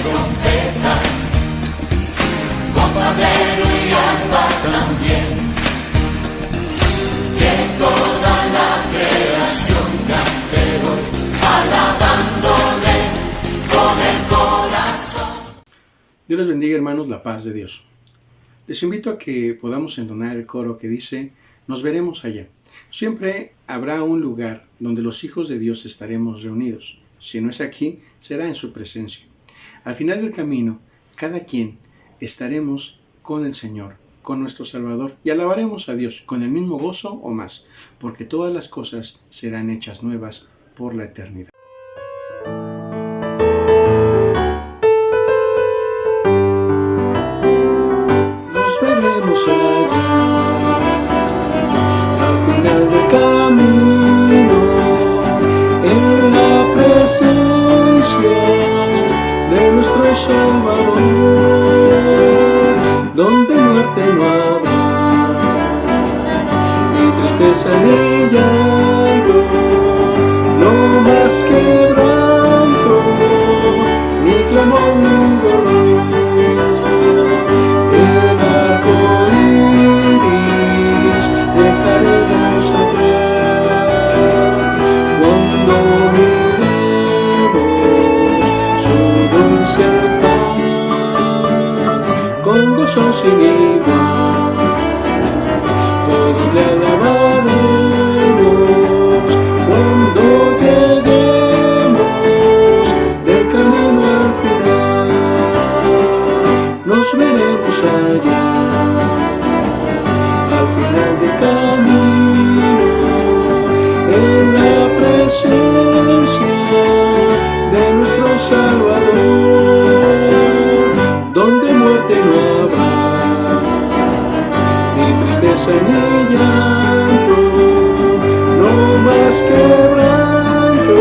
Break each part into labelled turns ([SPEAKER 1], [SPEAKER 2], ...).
[SPEAKER 1] trompeta, con pandero y arpa también, que toda la creación cante hoy, alabándole con el corazón.
[SPEAKER 2] Dios les bendiga, hermanos, la paz de Dios. Les invito a que podamos entonar el coro que dice: nos veremos allá. Siempre habrá un lugar donde los hijos de Dios estaremos reunidos. Si no es aquí, será en su presencia. Al final del camino, cada quien estaremos con el Señor, con nuestro Salvador, y alabaremos a Dios con el mismo gozo o más, porque todas las cosas serán hechas nuevas por la eternidad.
[SPEAKER 3] Nos veremos allá, al final del camino, en la presencia de nuestro Salvador, donde muerte no habrá, ni tristeza ni llanto, no más quebranto, ni clamor ni dolor. El arco iris dejaremos atrás cuando miremos su dulce faz, con gozo sin igual, todos le alabaremos cuando lleguemos del camino al final. Nos veremos allá, al final del camino, en la presencia de nuestro Salvador, donde muerte no habrá, ni tristeza ni llanto, no más quebranto,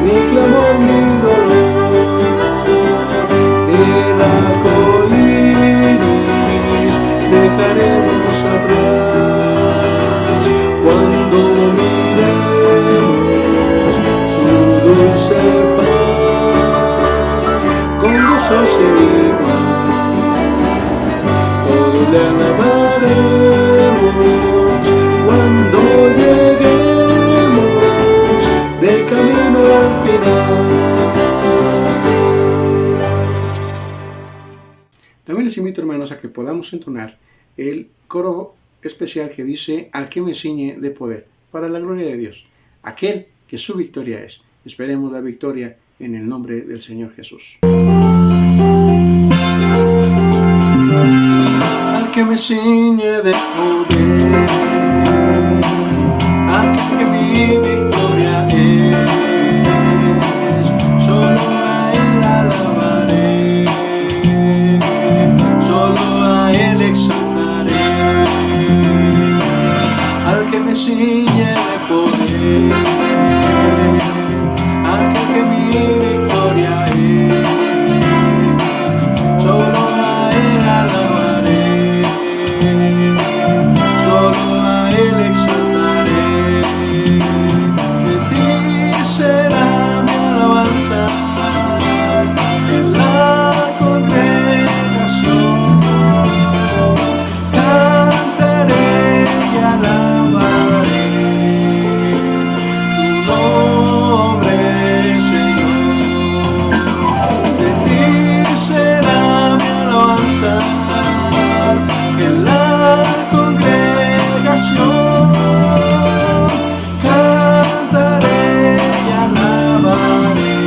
[SPEAKER 3] ni clamor ni dolor. El arco iris dejaremos atrás cuando miremos su dulce faz, con gozo sin igual, todos le alabaremos cuando lleguemos del camino al final.
[SPEAKER 2] También les invito, hermanos, a que podamos entonar el coro especial que dice: al que me ciñe de poder, para la gloria de Dios, aquel que su victoria es. Esperemos la victoria en el nombre del Señor Jesús.
[SPEAKER 3] Al que me ciñe de poder, aquel que mi victoria es, solo a él alabaré, solo a él exaltaré. Al que me ciñe de poder, aquel que mi victoria es, solo a él alabaré, solo a él exaltaré. De ti será mi alabanza en la congregación, cantaré y alabaré tu nombre, Señor. De ti será mi alabanza en la congregación, cantaré y alabaré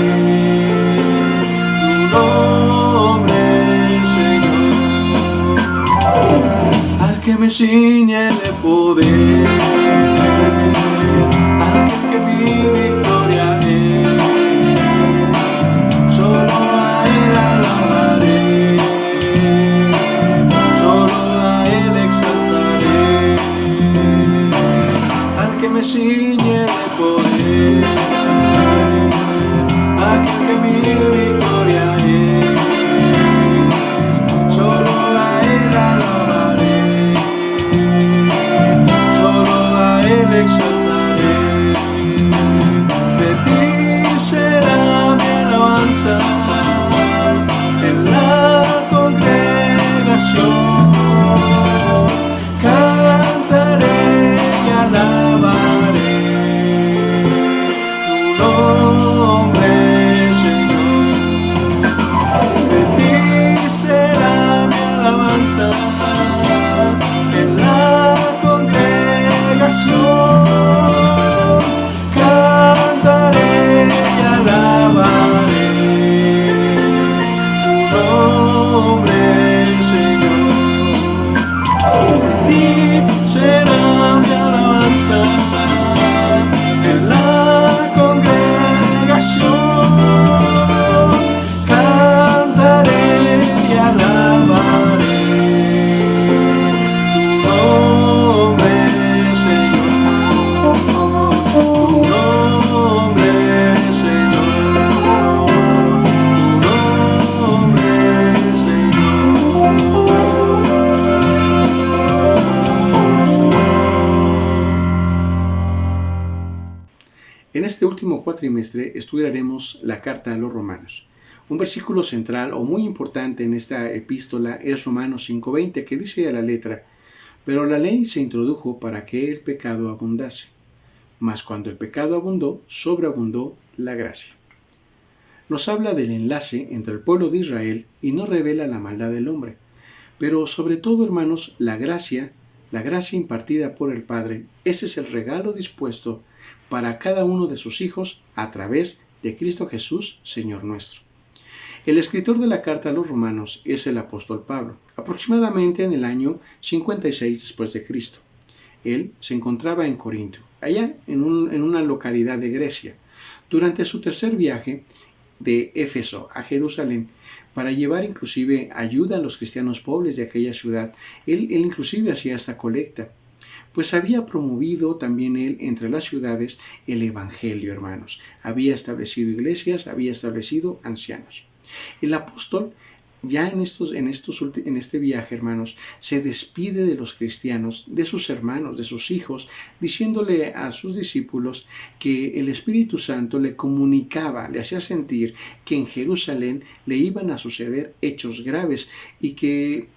[SPEAKER 3] tu nombre, Señor. Al que me ciñe de poder, aquel que mi victoria es, solo a él alabaré, solo a él exaltaré. Al que me ciñe de poder, aquel que mi victoria es, solo a él alabaré, solo a él exaltaré.
[SPEAKER 2] último cuatrimestre estudiaremos la carta a los Romanos. Un versículo central o muy importante en esta epístola es Romanos 5:20, que dice a la letra: pero la ley se introdujo para que el pecado abundase. Mas cuando el pecado abundó, sobreabundó la gracia. Nos habla del enlace entre el pueblo de Israel y nos revela la maldad del hombre. Pero sobre todo, hermanos, la gracia impartida por el Padre, ese es el regalo dispuesto para cada uno de sus hijos a través de Cristo Jesús, Señor nuestro. El escritor de la carta a los Romanos es el apóstol Pablo, aproximadamente en el año 56 después de Cristo. Él se encontraba en Corinto, allá en una localidad de Grecia, durante su tercer viaje de Éfeso a Jerusalén, para llevar inclusive ayuda a los cristianos pobres de aquella ciudad. Él inclusive hacía esta colecta, pues había promovido también él entre las ciudades el evangelio, hermanos. Había establecido iglesias, había establecido ancianos. El apóstol ya en este viaje, hermanos, se despide de los cristianos, de sus hermanos, de sus hijos, diciéndole a sus discípulos que el Espíritu Santo le comunicaba, le hacía sentir que en Jerusalén le iban a suceder hechos graves y que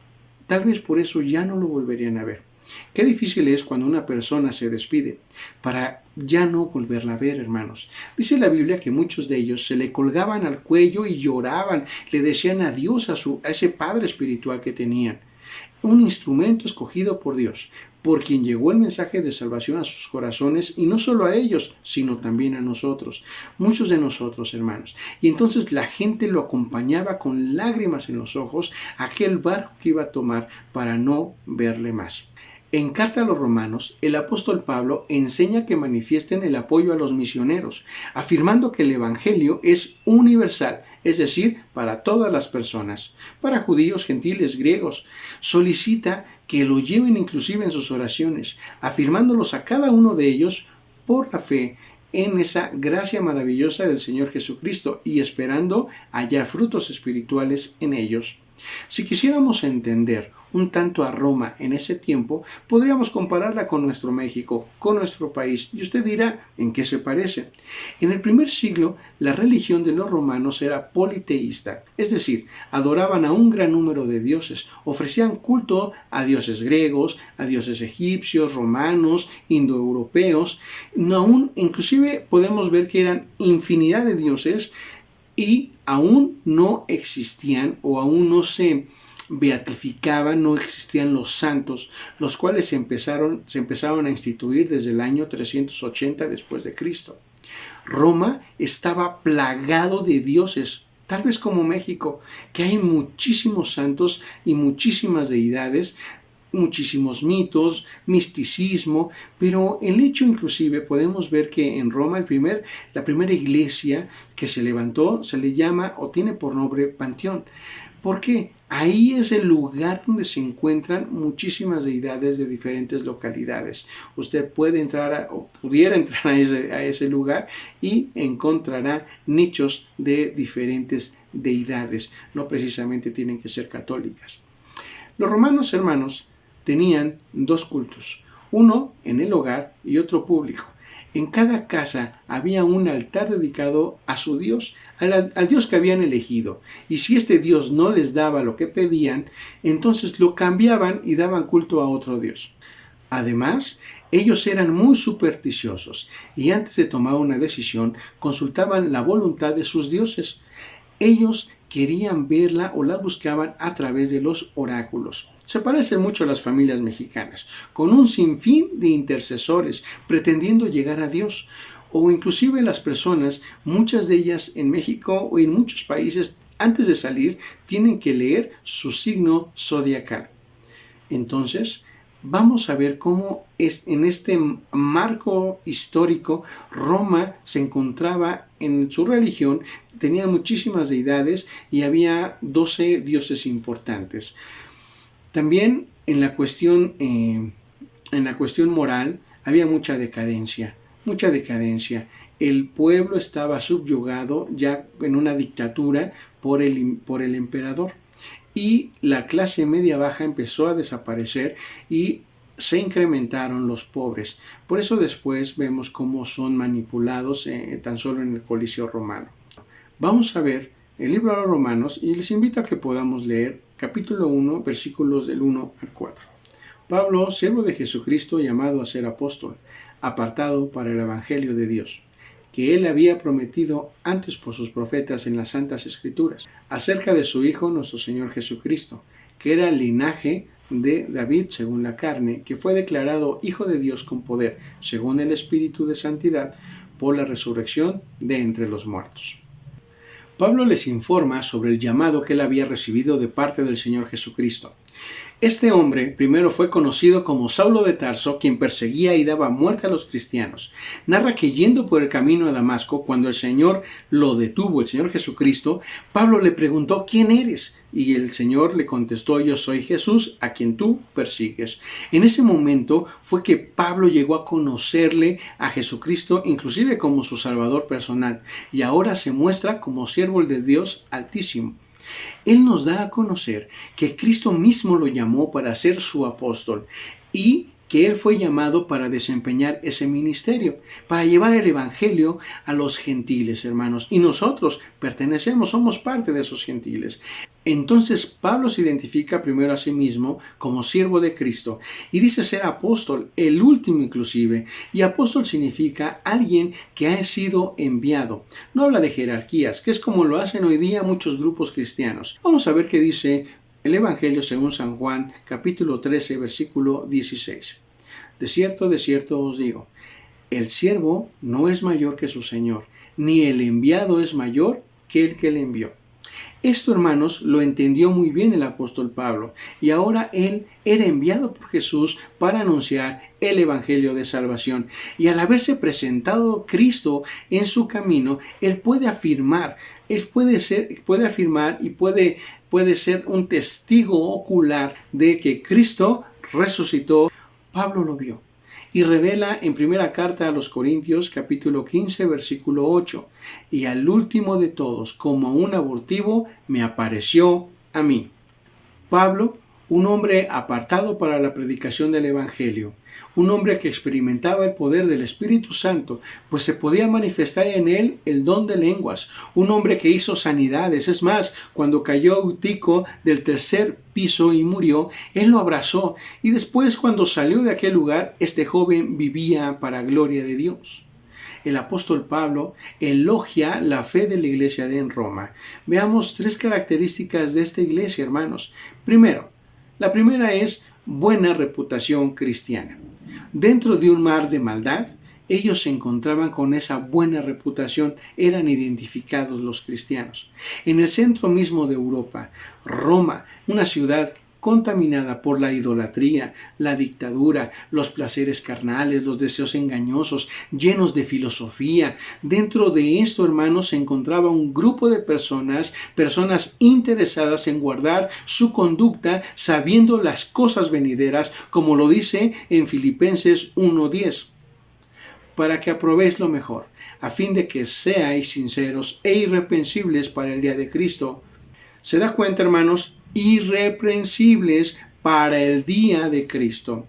[SPEAKER 2] tal vez por eso ya no lo volverían a ver. Qué difícil es cuando una persona se despide para ya no volverla a ver, hermanos. Dice la Biblia que muchos de ellos se le colgaban al cuello y lloraban, le decían adiós a ese padre espiritual que tenían. Un instrumento escogido por Dios, por quien llegó el mensaje de salvación a sus corazones, y no solo a ellos, sino también a nosotros, muchos de nosotros, hermanos. Y entonces la gente lo acompañaba con lágrimas en los ojos a aquel barco que iba a tomar para no verle más. En carta a los Romanos, el apóstol Pablo enseña que manifiesten el apoyo a los misioneros, afirmando que el evangelio es universal, es decir, para todas las personas, para judíos, gentiles, griegos. Solicita que lo lleven inclusive en sus oraciones, afirmándolos a cada uno de ellos por la fe en esa gracia maravillosa del Señor Jesucristo y esperando hallar frutos espirituales en ellos. Si quisiéramos entender un tanto a Roma en ese tiempo, podríamos compararla con nuestro México, con nuestro país, y usted dirá, ¿en qué se parece? En el primer siglo, la religión de los romanos era politeísta, es decir, adoraban a un gran número de dioses, ofrecían culto a dioses griegos, a dioses egipcios, romanos, indoeuropeos, inclusive podemos ver que eran infinidad de dioses y aún no existían o aún no se beatificaban, no existían los santos, los cuales se empezaron a instituir desde el año 380 después de Cristo. Roma estaba plagado de dioses, tal vez como México, que hay muchísimos santos y muchísimas deidades, muchísimos mitos, misticismo, pero el hecho inclusive podemos ver que en Roma la primera iglesia que se levantó se le llama o tiene por nombre Panteón. ¿Por qué? Ahí es el lugar donde se encuentran muchísimas deidades de diferentes localidades. Usted pudiera entrar a ese lugar y encontrará nichos de diferentes deidades. No precisamente tienen que ser católicas. Los romanos, hermanos, tenían dos cultos, uno en el hogar y otro público. En cada casa había un altar dedicado a su Dios, al Dios que habían elegido. Y si este Dios no les daba lo que pedían, entonces lo cambiaban y daban culto a otro Dios. Además, ellos eran muy supersticiosos y antes de tomar una decisión consultaban la voluntad de sus dioses. Ellos querían verla o la buscaban a través de los oráculos. Se parecen mucho a las familias mexicanas, con un sinfín de intercesores pretendiendo llegar a Dios. O inclusive las personas, muchas de ellas en México o en muchos países, antes de salir, tienen que leer su signo zodiacal. Entonces, vamos a ver cómo en este marco histórico Roma se encontraba en su religión, tenía muchísimas deidades y había 12 dioses importantes. También en la cuestión moral había mucha decadencia. El pueblo estaba subyugado ya en una dictadura por el emperador. Y la clase media baja empezó a desaparecer y se incrementaron los pobres. Por eso después vemos cómo son manipulados tan solo en el Coliseo romano. Vamos a ver el libro de los Romanos y les invito a que podamos leer capítulo 1, versículos del 1 al 4. Pablo, siervo de Jesucristo, llamado a ser apóstol, apartado para el Evangelio de Dios, que él había prometido antes por sus profetas en las Santas Escrituras, acerca de su Hijo, nuestro Señor Jesucristo, que era el linaje de David según la carne, que fue declarado Hijo de Dios con poder, según el Espíritu de Santidad, por la resurrección de entre los muertos. Pablo les informa sobre el llamado que él había recibido de parte del Señor Jesucristo. Este hombre primero fue conocido como Saulo de Tarso, quien perseguía y daba muerte a los cristianos. Narra que yendo por el camino a Damasco, cuando el Señor lo detuvo, el Señor Jesucristo, Pablo le preguntó: ¿quién eres? Y el Señor le contestó: yo soy Jesús, a quien tú persigues. En ese momento fue que Pablo llegó a conocerle a Jesucristo, inclusive como su Salvador personal, y ahora se muestra como siervo de Dios Altísimo. Él nos da a conocer que Cristo mismo lo llamó para ser su apóstol y que él fue llamado para desempeñar ese ministerio, para llevar el evangelio a los gentiles, hermanos. Y nosotros somos parte de esos gentiles. Entonces Pablo se identifica primero a sí mismo como siervo de Cristo y dice ser apóstol, el último inclusive. Y apóstol significa alguien que ha sido enviado. No habla de jerarquías, que es como lo hacen hoy día muchos grupos cristianos. Vamos a ver qué dice el Evangelio según San Juan, capítulo 13, versículo 16. De cierto os digo, el siervo no es mayor que su Señor, ni el enviado es mayor que el que le envió. Esto, hermanos, lo entendió muy bien el apóstol Pablo, y ahora él era enviado por Jesús para anunciar el evangelio de salvación. Y al haberse presentado Cristo en su camino, él puede afirmar, y puede ser un testigo ocular de que Cristo resucitó. Pablo lo vio y revela en primera carta a los Corintios capítulo 15 versículo 8: y al último de todos, como un abortivo, me apareció a mí. Pablo, un hombre apartado para la predicación del evangelio, un hombre que experimentaba el poder del Espíritu Santo, pues se podía manifestar en él el don de lenguas, un hombre que hizo sanidades. Es más, cuando cayó Eutico del tercer piso y murió, él lo abrazó, y después, cuando salió de aquel lugar, este joven vivía para gloria de Dios. El apóstol Pablo elogia la fe de la iglesia en Roma. Veamos 3 características de esta iglesia, hermanos. La primera es buena reputación cristiana. Dentro de un mar de maldad, ellos se encontraban con esa buena reputación, eran identificados los cristianos. En el centro mismo de Europa, Roma, una ciudad contaminada por la idolatría, la dictadura, los placeres carnales, los deseos engañosos, llenos de filosofía. Dentro de esto, hermanos, se encontraba un grupo de personas interesadas en guardar su conducta, sabiendo las cosas venideras, como lo dice en Filipenses 1:10, para que aprobéis lo mejor, a fin de que seáis sinceros e irreprensibles para el día de Cristo. ¿Se da cuenta, hermanos? Irreprensibles para el día de Cristo.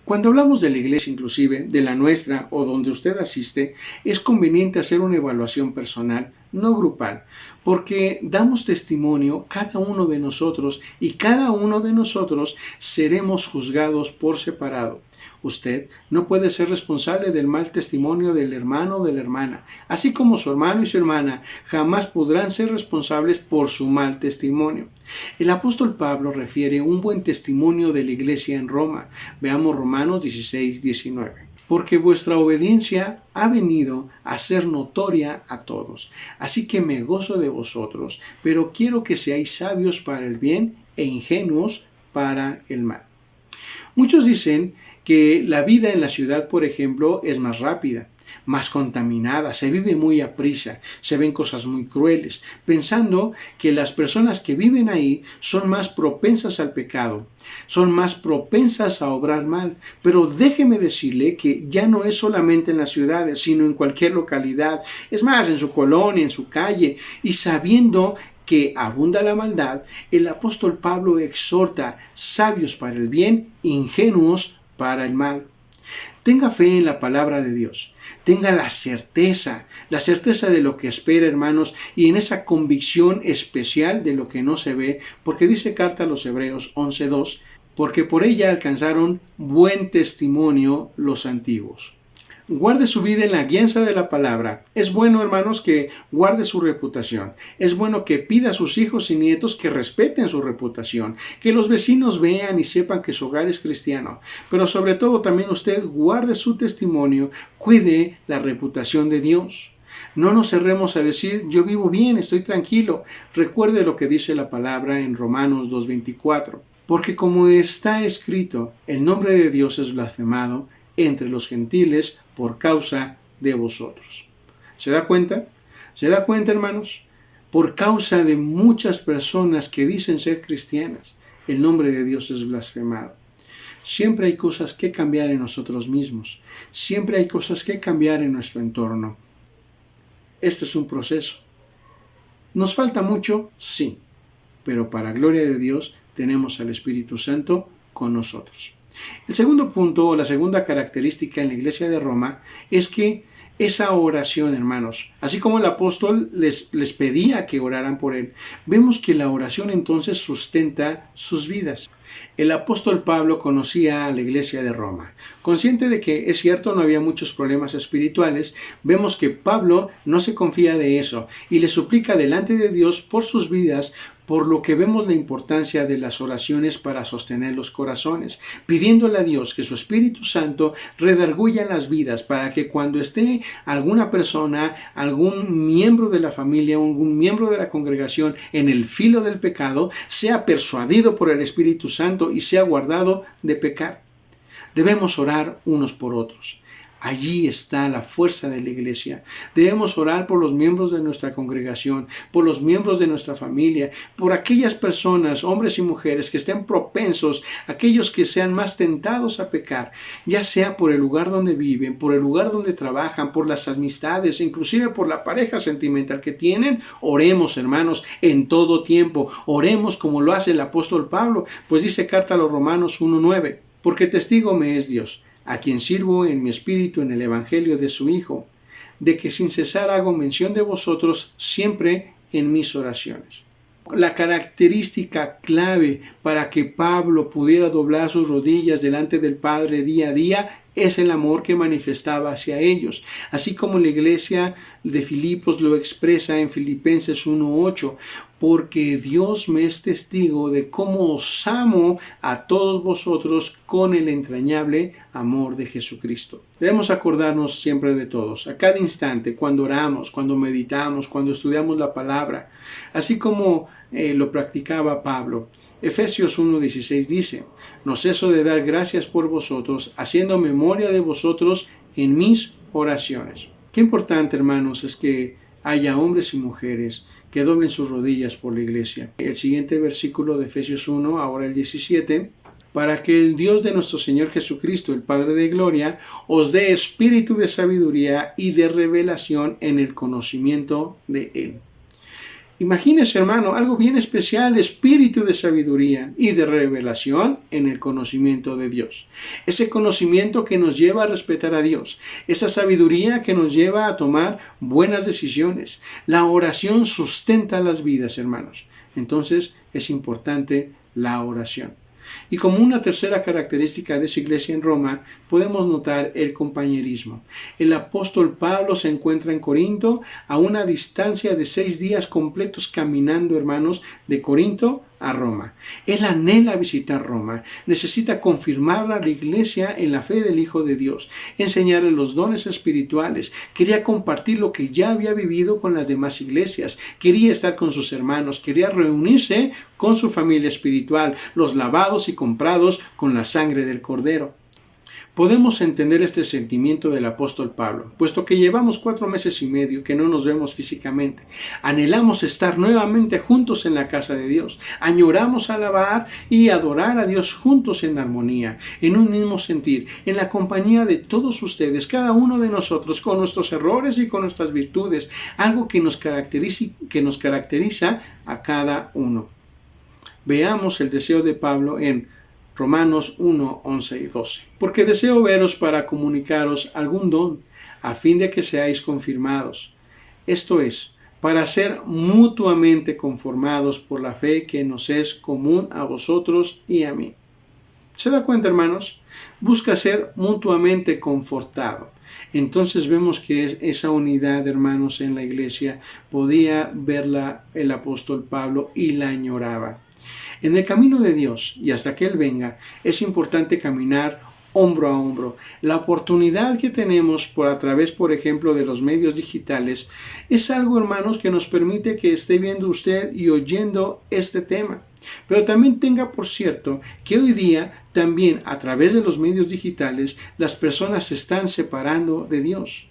[SPEAKER 2] Cuando hablamos de la iglesia, inclusive de la nuestra o donde usted asiste, es conveniente hacer una evaluación personal, no grupal, porque damos testimonio cada uno de nosotros y cada uno de nosotros seremos juzgados por separado. Usted no puede ser responsable del mal testimonio del hermano o de la hermana, así como su hermano y su hermana jamás podrán ser responsables por su mal testimonio. El apóstol Pablo refiere un buen testimonio de la iglesia en Roma. Veamos Romanos 16:19. Porque vuestra obediencia ha venido a ser notoria a todos. Así que me gozo de vosotros, pero quiero que seáis sabios para el bien e ingenuos para el mal. Muchos dicen que la vida en la ciudad, por ejemplo, es más rápida, más contaminada, se vive muy aprisa, se ven cosas muy crueles, pensando que las personas que viven ahí son más propensas al pecado, son más propensas a obrar mal. Pero déjeme decirle que ya no es solamente en las ciudades, sino en cualquier localidad, es más, en su colonia, en su calle, y sabiendo que abunda la maldad, el apóstol Pablo exhorta: sabios para el bien, ingenuos para el mal. Tenga fe en la palabra de Dios. Tenga la certeza de lo que espera, hermanos, y en esa convicción especial de lo que no se ve, porque dice carta a los Hebreos 11:2, porque por ella alcanzaron buen testimonio los antiguos. Guarde su vida en la guianza de la palabra. Es bueno, hermanos, que guarde su reputación. Es bueno que pida a sus hijos y nietos que respeten su reputación, que los vecinos vean y sepan que su hogar es cristiano. Pero sobre todo también usted guarde su testimonio, cuide la reputación de Dios. No nos cerremos a decir, yo vivo bien, estoy tranquilo. Recuerde lo que dice la palabra en Romanos 2:24. Porque como está escrito, el nombre de Dios es blasfemado entre los gentiles por causa de vosotros. ¿Se da cuenta? ¿Se da cuenta, hermanos? Por causa de muchas personas que dicen ser cristianas, el nombre de Dios es blasfemado. Siempre hay cosas que cambiar en nosotros mismos. Siempre hay cosas que cambiar en nuestro entorno. Esto es un proceso. ¿Nos falta mucho? Sí. Pero para gloria de Dios tenemos al Espíritu Santo con nosotros. El segundo punto, o la segunda característica en la iglesia de Roma, es que esa oración, hermanos, así como el apóstol les pedía que oraran por él, vemos que la oración entonces sustenta sus vidas. El apóstol Pablo conocía a la iglesia de Roma. Consciente de que, es cierto, no había muchos problemas espirituales, vemos que Pablo no se confía de eso y le suplica delante de Dios por sus vidas, por lo que vemos la importancia de las oraciones para sostener los corazones, pidiéndole a Dios que su Espíritu Santo redarguya las vidas para que cuando esté alguna persona, algún miembro de la familia, algún miembro de la congregación en el filo del pecado, sea persuadido por el Espíritu Santo y sea guardado de pecar. Debemos orar unos por otros. Allí está la fuerza de la iglesia. Debemos orar por los miembros de nuestra congregación, por los miembros de nuestra familia, por aquellas personas, hombres y mujeres, que estén propensos, aquellos que sean más tentados a pecar, ya sea por el lugar donde viven, por el lugar donde trabajan, por las amistades, inclusive por la pareja sentimental que tienen. Oremos, hermanos, en todo tiempo. Oremos como lo hace el apóstol Pablo, pues dice carta a los Romanos 1:9, porque testigo me es Dios, a quien sirvo en mi espíritu en el evangelio de su Hijo, de que sin cesar hago mención de vosotros siempre en mis oraciones. La característica clave para que Pablo pudiera doblar sus rodillas delante del Padre día a día es el amor que manifestaba hacia ellos, así como la iglesia de Filipos lo expresa en Filipenses 1:8, porque Dios me es testigo de cómo os amo a todos vosotros con el entrañable amor de Jesucristo. Debemos acordarnos siempre de todos, a cada instante, cuando oramos, cuando meditamos, cuando estudiamos la palabra, así como lo practicaba Pablo. Efesios 1:16 dice, no ceso de dar gracias por vosotros, haciendo memoria de vosotros en mis oraciones. Qué importante, hermanos, es que haya hombres y mujeres que doblen sus rodillas por la iglesia. El siguiente versículo de Efesios 1, ahora el 17, para que el Dios de nuestro Señor Jesucristo, el Padre de gloria, os dé espíritu de sabiduría y de revelación en el conocimiento de Él. Imagínese, hermano, algo bien especial, espíritu de sabiduría y de revelación en el conocimiento de Dios. Ese conocimiento que nos lleva a respetar a Dios, esa sabiduría que nos lleva a tomar buenas decisiones. La oración sustenta las vidas, hermanos. Entonces es importante la oración. Y como una tercera característica de esa iglesia en Roma, podemos notar el compañerismo. El apóstol Pablo se encuentra en Corinto a una distancia de 6 días completos caminando, hermanos, de Corinto a Roma. Él anhela visitar Roma, necesita confirmar a la iglesia en la fe del Hijo de Dios, enseñarle los dones espirituales, quería compartir lo que ya había vivido con las demás iglesias, quería estar con sus hermanos, quería reunirse con su familia espiritual, los lavados y comprados con la sangre del Cordero. Podemos entender este sentimiento del apóstol Pablo, puesto que llevamos 4 meses y medio que no nos vemos físicamente. Anhelamos estar nuevamente juntos en la casa de Dios. Añoramos alabar y adorar a Dios juntos en armonía, en un mismo sentir, en la compañía de todos ustedes, cada uno de nosotros, con nuestros errores y con nuestras virtudes, algo que nos caracteriza a cada uno. Veamos el deseo de Pablo en Romanos 1, 11 y 12. Porque deseo veros para comunicaros algún don, a fin de que seáis confirmados. Esto es, para ser mutuamente conformados por la fe que nos es común a vosotros y a mí. ¿Se da cuenta, hermanos? Busca ser mutuamente confortado. Entonces vemos que esa unidad, hermanos, en la iglesia podía verla el apóstol Pablo y la añoraba. En el camino de Dios y hasta que Él venga, es importante caminar hombro a hombro. La oportunidad que tenemos a través, por ejemplo, de los medios digitales es algo, hermanos, que nos permite que esté viendo usted y oyendo este tema. Pero también tenga por cierto que hoy día también a través de los medios digitales las personas se están separando de Dios.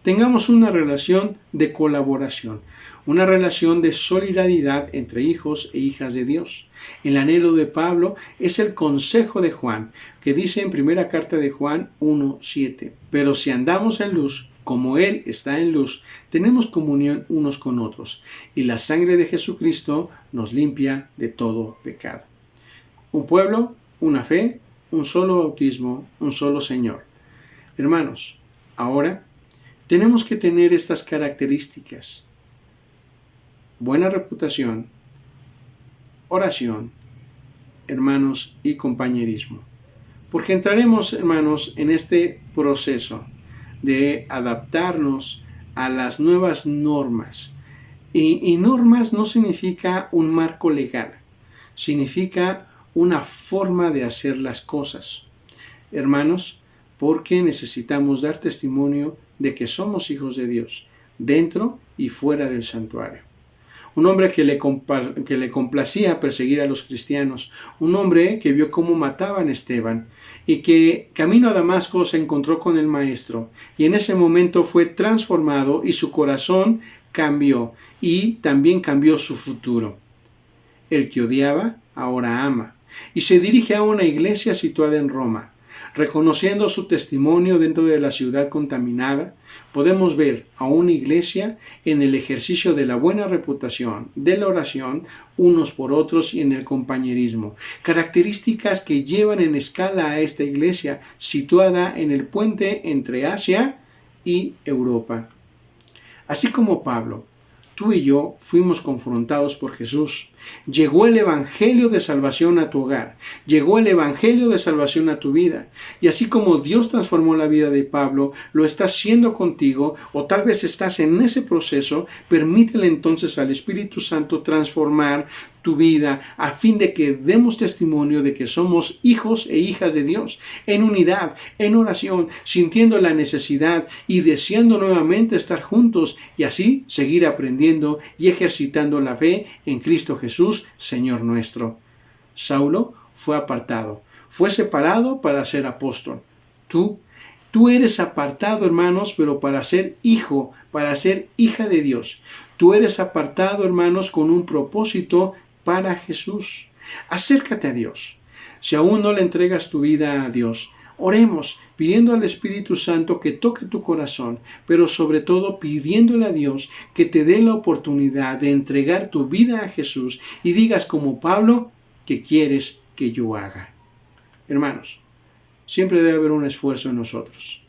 [SPEAKER 2] Tengamos una relación de colaboración, una relación de solidaridad entre hijos e hijas de Dios. El anhelo de Pablo es el consejo de Juan, que dice en primera carta de Juan 1:7. Pero si andamos en luz, como Él está en luz, tenemos comunión unos con otros, y la sangre de Jesucristo nos limpia de todo pecado. Un pueblo, una fe, un solo bautismo, un solo Señor. Hermanos, ahora tenemos que tener estas características: buena reputación, oración, hermanos, y compañerismo. Porque entraremos, hermanos, en este proceso de adaptarnos a las nuevas normas. Y normas no significa un marco legal, significa una forma de hacer las cosas. Hermanos, porque necesitamos dar testimonio de que somos hijos de Dios, dentro y fuera del santuario. Un hombre que le complacía perseguir a los cristianos, un hombre que vio cómo mataban a Esteban y que camino a Damasco se encontró con el Maestro y en ese momento fue transformado y su corazón cambió y también cambió su futuro. El que odiaba ahora ama y se dirige a una iglesia situada en Roma. Reconociendo su testimonio dentro de la ciudad contaminada, podemos ver a una iglesia en el ejercicio de la buena reputación, de la oración, unos por otros y en el compañerismo. Características que llevan en escala a esta iglesia situada en el puente entre Asia y Europa. Así como Pablo, tú y yo fuimos confrontados por Jesús. Llegó el Evangelio de salvación a tu hogar. Llegó el Evangelio de salvación a tu vida. Y así como Dios transformó la vida de Pablo, lo está haciendo contigo, o tal vez estás en ese proceso. Permítele entonces al Espíritu Santo transformar tu vida a fin de que demos testimonio de que somos hijos e hijas de Dios, en unidad, en oración, sintiendo la necesidad y deseando nuevamente estar juntos y así seguir aprendiendo y ejercitando la fe en Cristo Jesús, Señor nuestro. Saulo fue apartado, fue separado para ser apóstol. Tú eres apartado, hermanos, pero para ser hijo, para ser hija de Dios. Tú eres apartado, hermanos, con un propósito para Jesús. Acércate a Dios. Si aún no le entregas tu vida a Dios, oremos pidiendo al Espíritu Santo que toque tu corazón, pero sobre todo pidiéndole a Dios que te dé la oportunidad de entregar tu vida a Jesús y digas como Pablo, ¿qué quieres que yo haga? Hermanos, siempre debe haber un esfuerzo en nosotros.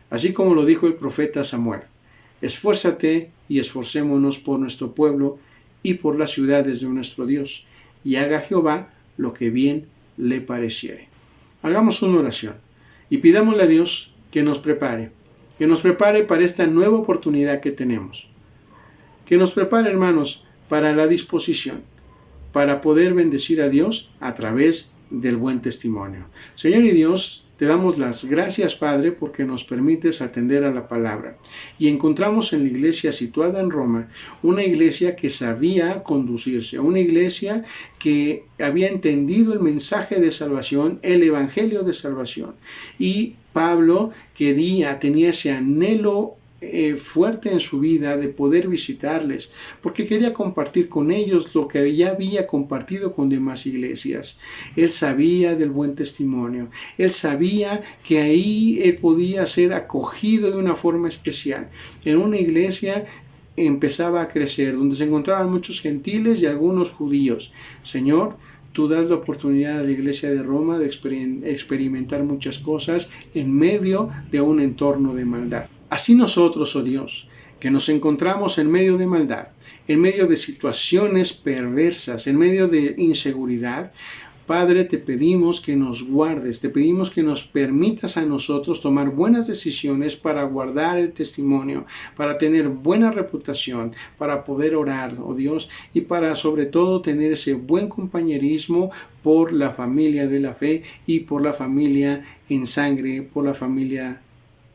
[SPEAKER 2] Así como lo dijo el profeta Samuel, esfuérzate y esforcémonos por nuestro pueblo y por las ciudades de nuestro Dios, y haga Jehová lo que bien le pareciere. Hagamos una oración y pidámosle a Dios que nos prepare para esta nueva oportunidad que tenemos. Que nos prepare, hermanos, para la disposición, para poder bendecir a Dios a través del buen testimonio. Señor y Dios, te damos las gracias, Padre, porque nos permites atender a la palabra. Y encontramos en la iglesia situada en Roma, una iglesia que sabía conducirse, una iglesia que había entendido el mensaje de salvación, el evangelio de salvación. Y Pablo tenía ese anhelo fuerte en su vida de poder visitarles, porque quería compartir con ellos lo que ya había compartido con demás iglesias. Él sabía del buen testimonio, él sabía que ahí él podía ser acogido de una forma especial. En una iglesia empezaba a crecer, donde se encontraban muchos gentiles y algunos judíos. Señor, Tú das la oportunidad a la Iglesia de Roma de experimentar muchas cosas en medio de un entorno de maldad. Así nosotros, oh Dios, que nos encontramos en medio de maldad, en medio de situaciones perversas, en medio de inseguridad, Padre, te pedimos que nos guardes, te pedimos que nos permitas a nosotros tomar buenas decisiones para guardar el testimonio, para tener buena reputación, para poder orar, oh Dios, y para sobre todo tener ese buen compañerismo por la familia de la fe y por la familia en sangre, por la familia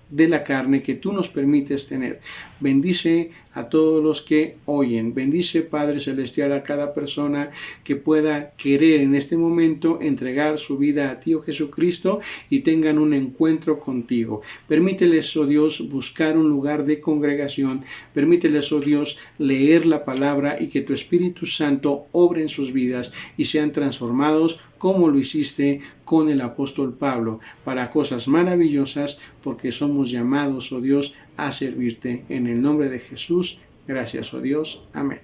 [SPEAKER 2] de la carne que tú nos permites tener. Bendice a todos los que oyen. Bendice, Padre Celestial, a cada persona que pueda querer en este momento entregar su vida a ti, oh Jesucristo, y tengan un encuentro contigo. Permíteles, oh Dios, buscar un lugar de congregación. Permíteles, oh Dios, leer la palabra y que tu Espíritu Santo obre en sus vidas y sean transformados como lo hiciste con el apóstol Pablo, para cosas maravillosas, porque somos llamados, oh Dios, a servirte. En el nombre de Jesús, gracias, oh Dios. Amén.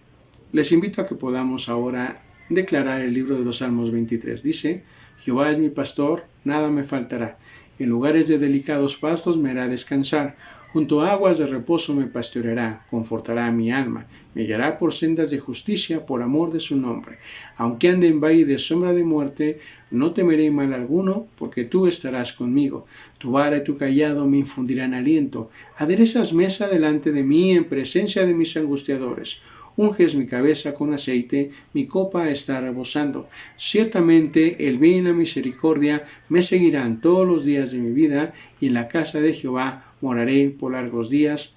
[SPEAKER 2] Les invito a que podamos ahora declarar el libro de los Salmos 23. Dice: Jehová es mi pastor, nada me faltará. En lugares de delicados pastos me hará descansar. Junto a aguas de reposo me pastoreará, confortará mi alma, me guiará por sendas de justicia por amor de su nombre. Aunque ande en valle de sombra de muerte, no temeré mal alguno, porque tú estarás conmigo. Tu vara y tu cayado me infundirán aliento. Aderezas mesa delante de mí en presencia de mis angustiadores. Unges mi cabeza con aceite, mi copa está rebosando. Ciertamente el bien y la misericordia me seguirán todos los días de mi vida, y en la casa de Jehová moraré por largos días.